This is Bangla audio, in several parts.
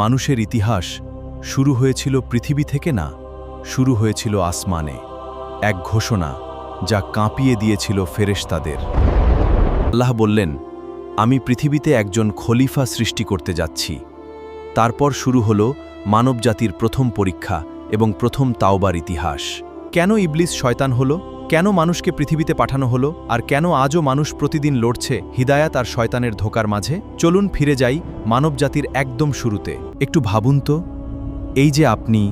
মানুষের ইতিহাস শুরু হয়েছিল পৃথিবী থেকে না, শুরু হয়েছিল আসমানে। এক ঘোষণা যা কাঁপিয়ে দিয়েছিল ফেরেশতাদের। আল্লাহ বললেন, আমি পৃথিবীতে একজন খলিফা সৃষ্টি করতে যাচ্ছি। তারপর শুরু হল মানবজাতির প্রথম পরীক্ষা এবং প্রথম তাওবার ইতিহাস। কেন ইবলিস শয়তান হলো, কেন মানুষকে পৃথিবীতে পাঠানো হলো, আর কেন আজও মানুষ প্রতিদিন লড়ছে হিদায়াত আর শয়তানের ধোঁকার মাঝে? চলুন ফিরে যাই মানবজাতির একদম শুরুতে। একটু ভাবুন তো, এই যে আপনি,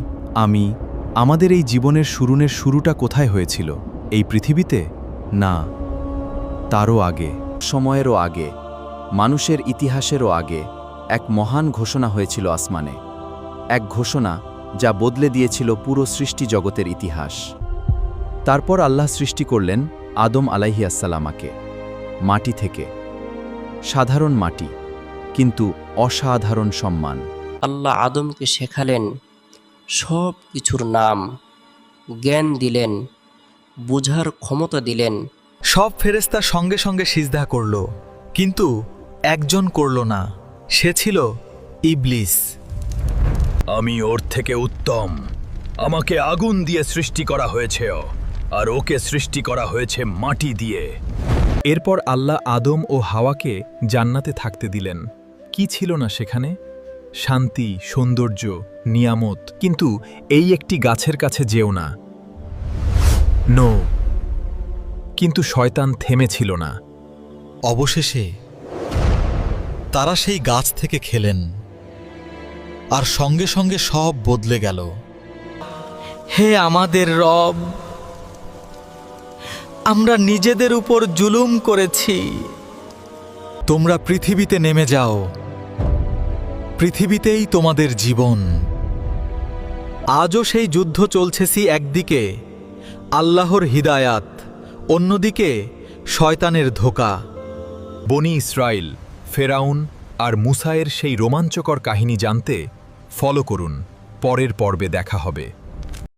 আমি, আমাদের এই জীবনের শুরুটা কোথায় হয়েছিল? এই পৃথিবীতে? না, তারও আগে, সময়েরও আগে, মানুষের ইতিহাসেরও আগে এক মহান ঘোষণা হয়েছিল আসমানে। এক ঘোষণা যা বদলে দিয়েছিল পুরো সৃষ্টি জগতের ইতিহাস। তারপর আল্লাহ সৃষ্টি করলেন আদম আলাইহিসসালামকে মাটি থেকে। সাধারণ মাটি, কিন্তু অসাধারণ সম্মান। আল্লাহ আদমকে শেখালেন সব কিছুর নাম, জ্ঞান দিলেন, বোঝার ক্ষমতা দিলেন। সব ফেরেশতা সঙ্গে সঙ্গে সিজদা করল, কিন্তু একজন করল না। সে ছিল ইবলিস। আমি ওর থেকে উত্তম, আমাকে আগুন দিয়ে সৃষ্টি করা হয়েছে, আর ওকে সৃষ্টি করা হয়েছে মাটি দিয়ে। এরপর আল্লাহ আদম ও হাওয়াকে জান্নাতে থাকতে দিলেন। কি ছিল না সেখানে? শান্তি, সৌন্দর্য, নিয়ামত। কিন্তু এই একটি গাছের কাছে যেও না, নো। কিন্তু শয়তান থেমেছিল না। অবশেষে তারা সেই গাছ থেকে খেলেন, আর সঙ্গে সঙ্গে সব বদলে গেল। হে আমাদের রব, আমরা নিজেদের উপর জুলুম করেছি। তোমরা পৃথিবীতে নেমে যাও, পৃথিবীতেই তোমাদের জীবন। আজও সেই যুদ্ধ চলছেছি। একদিকে আল্লাহর হিদায়াত, অন্যদিকে শয়তানের ধোঁকা। বনি ইসরাইল, ফেরাউন আর মুসায়ের সেই রোমাঞ্চকর কাহিনী জানতে ফলো করুন। পরের পর্বে দেখা হবে।